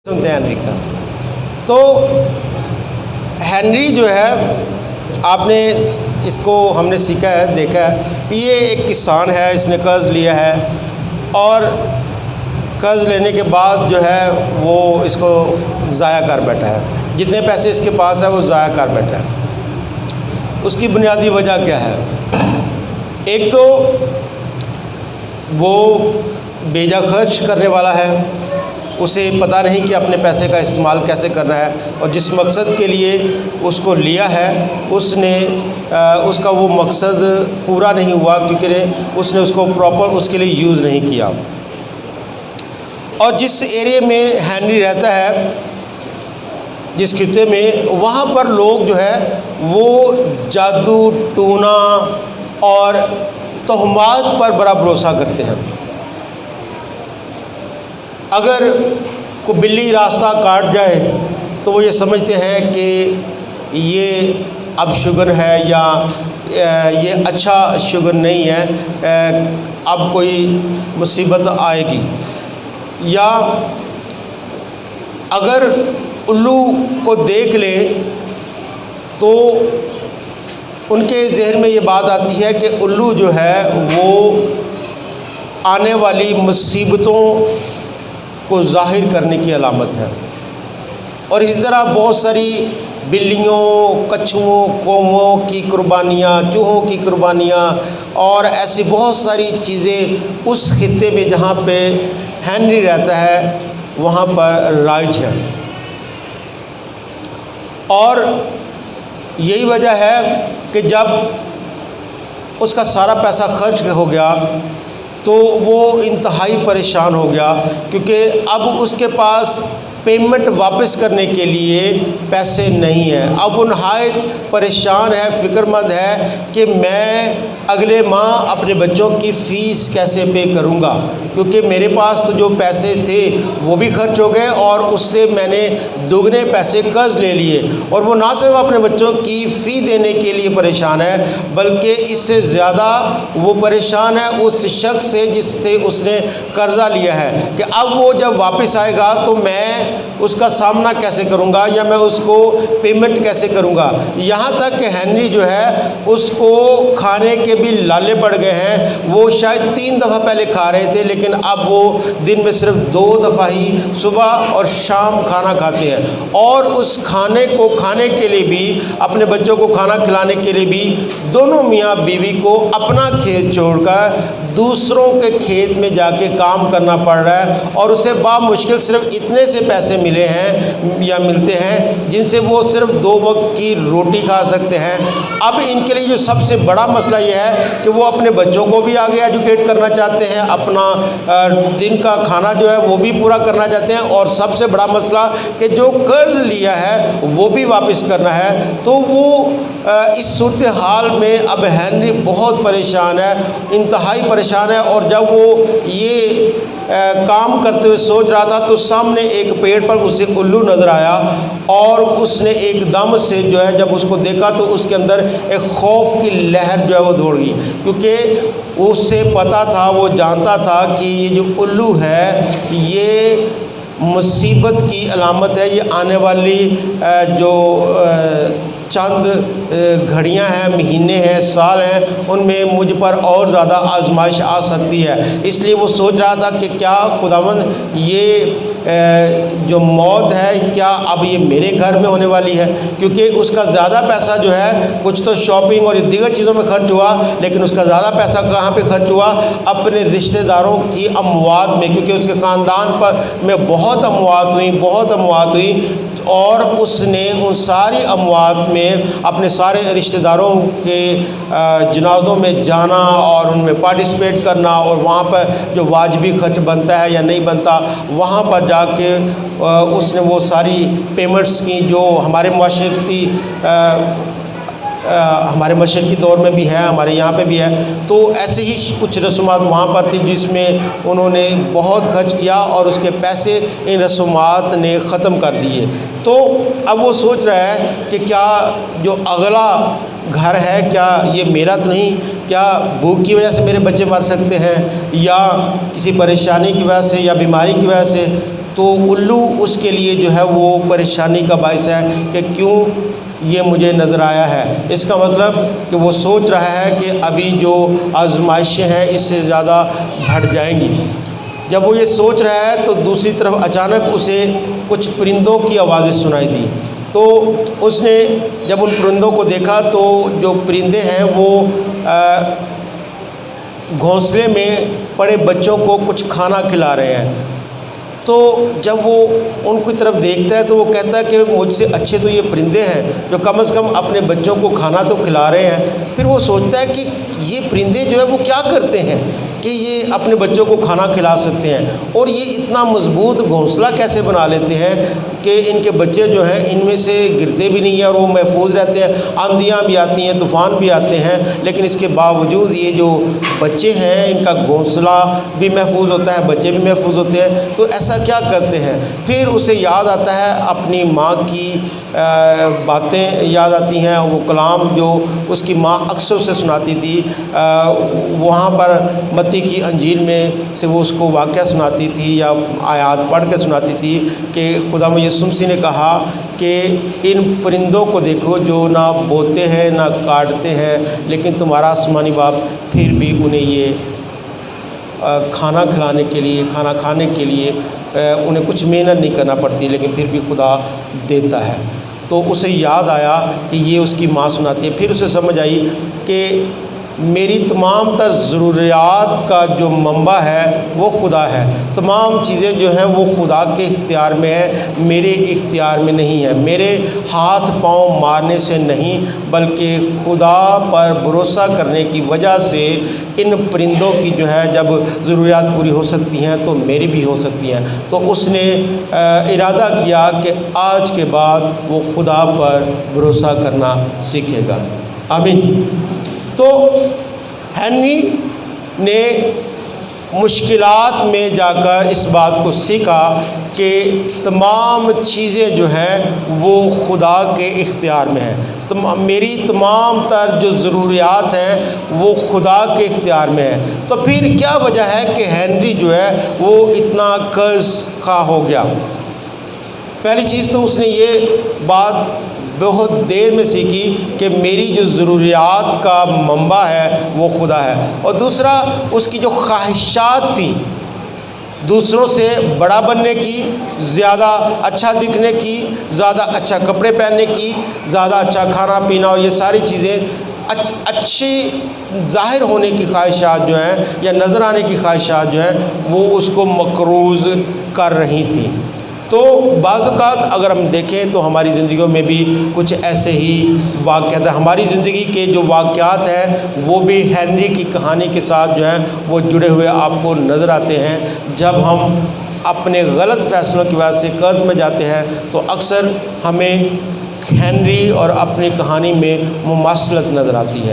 سنتے ہیں ہنری کا۔ تو ہنری جو ہے آپ نے اس کو ہم نے سیکھا ہے، دیکھا ہے کہ یہ ایک کسان ہے، اس نے قرض لیا ہے اور قرض لینے کے بعد جو ہے وہ اس کو ضائع کر بیٹھا ہے، جتنے پیسے اس کے پاس ہیں وہ ضائع کر بیٹھا ہے۔ اس کی بنیادی وجہ کیا ہے؟ ایک تو وہ بیجا خرچ کرنے والا ہے، اسے پتہ نہیں کہ اپنے پیسے کا استعمال کیسے کرنا ہے، اور جس مقصد کے لیے اس کو لیا ہے اس کا وہ مقصد پورا نہیں ہوا، کیونکہ اس نے اس کو پراپر اس کے لیے یوز نہیں کیا۔ اور جس ایریا میں ہنری رہتا ہے، جس خطے میں، وہاں پر لوگ جو ہے وہ جادو ٹونا اور تہمات پر بڑا بھروسہ کرتے ہیں۔ اگر کوئی بلی راستہ کاٹ جائے تو وہ یہ سمجھتے ہیں کہ یہ اب شگن ہے یا یہ اچھا شگن نہیں ہے، اب کوئی مصیبت آئے گی۔ یا اگر الو کو دیکھ لے تو ان کے ذہن میں یہ بات آتی ہے کہ الو جو ہے وہ آنے والی مصیبتوں کو ظاہر کرنے کی علامت ہے۔ اور اسی طرح بہت ساری بلیوں، کچھوؤں، کووں کی قربانیاں، چوہوں کی قربانیاں اور ایسی بہت ساری چیزیں اس خطے میں جہاں پہ ہنری رہتا ہے وہاں پر رائج ہے۔ اور یہی وجہ ہے کہ جب اس کا سارا پیسہ خرچ ہو گیا تو وہ انتہائی پریشان ہو گیا، کیونکہ اب اس کے پاس پیمنٹ واپس کرنے کے لیے پیسے نہیں ہیں۔ اب وہ نہایت پریشان ہے، فکر مند ہے کہ میں اگلے ماہ اپنے بچوں کی فیس کیسے پے کروں گا، کیونکہ میرے پاس تو جو پیسے تھے وہ بھی خرچ ہو گئے اور اس سے میں نے دگنے پیسے قرض لے لیے۔ اور وہ نہ صرف اپنے بچوں کی فی دینے کے لیے پریشان ہے، بلکہ اس سے زیادہ وہ پریشان ہے اس شخص سے جس سے اس نے قرضہ لیا ہے، کہ اب وہ جب واپس آئے گا تو میں اس کا سامنا کیسے کروں گا یا میں اس کو پیمنٹ کیسے کروں گا۔ یہاں تک کہ ہنری جو ہے اس کو کھانے کے بھی لالے پڑ گئے ہیں۔ وہ شاید 3 دفعہ پہلے کھا رہے تھے، لیکن اب وہ دن میں صرف 2 دفعہ ہی صبح اور شام کھانا کھاتے ہیں۔ اور اس کھانے کو کھانے کے لیے بھی، اپنے بچوں کو کھانا کھلانے کے لیے بھی، دونوں میاں بیوی کو اپنا کھیت چھوڑ کر دوسروں کے کھیت میں جا کے کام کرنا پڑ رہا ہے، اور اسے بامشکل صرف اتنے سے پیسے ملے ہیں یا ملتے ہیں جن سے وہ صرف 2 وقت کی روٹی کھا سکتے ہیں۔ اب ان کے لیے جو سب سے بڑا مسئلہ یہ ہے کہ وہ اپنے بچوں کو بھی آگے ایجوکیٹ کرنا چاہتے ہیں، اپنا دن کا کھانا جو ہے وہ بھی پورا کرنا چاہتے ہیں، اور سب سے بڑا مسئلہ کہ جو قرض لیا ہے وہ بھی واپس کرنا ہے۔ تو وہ اس صورتحال میں اب ہنری بہت پریشان ہے، انتہائی پریشان ہے۔ اور جب وہ یہ کام کرتے ہوئے سوچ رہا تھا تو سامنے ایک پیڑ پر اسے الو نظر آیا، اور اس نے ایک دم سے جو ہے جب اس کو دیکھا تو اس کے اندر ایک خوف کی لہر جو ہے وہ دوڑ گئی، کیونکہ اس سے پتہ تھا، وہ جانتا تھا کہ یہ جو الو ہے یہ مصیبت کی علامت ہے، یہ آنے والی جو چند گھڑیاں ہیں، مہینے ہیں، سال ہیں، ان میں مجھ پر اور زیادہ آزمائش آ سکتی ہے۔ اس لیے وہ سوچ رہا تھا کہ کیا خداوند یہ جو موت ہے کیا اب یہ میرے گھر میں ہونے والی ہے، کیونکہ اس کا زیادہ پیسہ جو ہے کچھ تو شاپنگ اور دیگر چیزوں میں خرچ ہوا، لیکن اس کا زیادہ پیسہ کہاں پہ خرچ ہوا؟ اپنے رشتہ داروں کی اموات میں، کیونکہ اس کے خاندان میں بہت اموات ہوئی، اور اس نے ان ساری اموات میں اپنے سارے رشتہ داروں کے جنازوں میں جانا اور ان میں پارٹیسپیٹ کرنا، اور وہاں پر جو واجبی خرچ بنتا ہے یا نہیں بنتا وہاں پر جا کے اس نے وہ ساری پیمنٹس کی جو ہمارے مشرقی دور میں بھی ہے، ہمارے یہاں پہ بھی ہے۔ تو ایسے ہی کچھ رسومات وہاں پر تھی جس میں انہوں نے بہت خرچ کیا، اور اس کے پیسے ان رسومات نے ختم کر دیے۔ تو اب وہ سوچ رہا ہے کہ کیا جو اگلا گھر ہے کیا یہ میرا تو نہیں، کیا بھوک کی وجہ سے میرے بچے مر سکتے ہیں یا کسی پریشانی کی وجہ سے یا بیماری کی وجہ سے؟ تو الو اس کے لیے جو ہے وہ پریشانی کا باعث ہے کہ کیوں یہ مجھے نظر آیا ہے۔ اس کا مطلب کہ وہ سوچ رہا ہے کہ ابھی جو آزمائشیں ہیں اس سے زیادہ بڑھ جائیں گی۔ جب وہ یہ سوچ رہا ہے تو دوسری طرف اچانک اسے کچھ پرندوں کی آوازیں سنائی دی۔ تو اس نے جب ان پرندوں کو دیکھا تو جو پرندے ہیں وہ گھونسلے میں پڑے بچوں کو کچھ کھانا کھلا رہے ہیں۔ تو جب وہ ان کی طرف دیکھتا ہے تو وہ کہتا ہے کہ مجھ سے اچھے تو یہ پرندے ہیں جو کم از کم اپنے بچوں کو کھانا تو کھلا رہے ہیں۔ پھر وہ سوچتا ہے کہ یہ پرندے جو ہے وہ کیا کرتے ہیں کہ یہ اپنے بچوں کو کھانا کھلا سکتے ہیں، اور یہ اتنا مضبوط گھونسلہ کیسے بنا لیتے ہیں کہ ان کے بچے جو ہیں ان میں سے گرتے بھی نہیں ہیں اور وہ محفوظ رہتے ہیں۔ آندھیاں بھی آتی ہیں، طوفان بھی آتے ہیں، لیکن اس کے باوجود یہ جو بچے ہیں ان کا گھونسلہ بھی محفوظ ہوتا ہے، بچے بھی محفوظ ہوتے ہیں۔ تو ایسا کیا کرتے ہیں؟ پھر اسے یاد آتا ہے اپنی ماں کی باتیں یاد آتی ہیں، وہ کلام جو اس کی ماں اکثر اسے سناتی تھی۔ وہاں پر متی کی انجیل میں سے وہ اس کو واقعہ سناتی تھی یا آیات پڑھ کے سناتی تھی کہ خدا یسوع مسیح نے کہا کہ ان پرندوں کو دیکھو جو نہ بوتے ہیں نہ کاٹتے ہیں، لیکن تمہارا آسمانی باپ پھر بھی انہیں یہ کھانا کھلانے کے لیے، کھانا کھانے کے لیے انہیں کچھ محنت نہیں کرنا پڑتی، لیکن پھر بھی خدا دیتا ہے۔ تو اسے یاد آیا کہ یہ اس کی ماں سناتی ہے۔ پھر اسے سمجھ آئی کہ میری تمام تر ضروریات کا جو منبع ہے وہ خدا ہے۔ تمام چیزیں جو ہیں وہ خدا کے اختیار میں ہیں، میرے اختیار میں نہیں ہے، میرے ہاتھ پاؤں مارنے سے نہیں، بلکہ خدا پر بھروسہ کرنے کی وجہ سے ان پرندوں کی جو ہے جب ضروریات پوری ہو سکتی ہیں تو میری بھی ہو سکتی ہیں۔ تو اس نے ارادہ کیا کہ آج کے بعد وہ خدا پر بھروسہ کرنا سیکھے گا۔ آمین۔ تو ہنری نے مشکلات میں جا کر اس بات کو سیکھا کہ تمام چیزیں جو ہیں وہ خدا کے اختیار میں ہیں، میری تمام تر جو ضروریات ہیں وہ خدا کے اختیار میں ہیں۔ تو پھر کیا وجہ ہے کہ ہنری جو ہے وہ اتنا قرض خواہ ہو گیا؟ پہلی چیز تو اس نے یہ بات بہت دیر میں سیکھی کہ میری جو ضروریات کا منبع ہے وہ خدا ہے، اور دوسرا اس کی جو خواہشات تھیں دوسروں سے بڑا بننے کی، زیادہ اچھا دکھنے کی، زیادہ اچھا کپڑے پہننے کی، زیادہ اچھا کھانا پینا، اور یہ ساری چیزیں اچھی ظاہر ہونے کی خواہشات جو ہیں یا نظر آنے کی خواہشات جو ہیں وہ اس کو مقروض کر رہی تھیں۔ تو بعض اوقات اگر ہم دیکھیں تو ہماری زندگیوں میں بھی کچھ ایسے ہی واقعات ہیں۔ ہماری زندگی کے جو واقعات ہیں وہ بھی ہنری کی کہانی کے ساتھ جو ہیں وہ جڑے ہوئے آپ کو نظر آتے ہیں۔ جب ہم اپنے غلط فیصلوں کی وجہ سے قرض میں جاتے ہیں تو اکثر ہمیں ہنری اور اپنی کہانی میں مماثلت نظر آتی ہے۔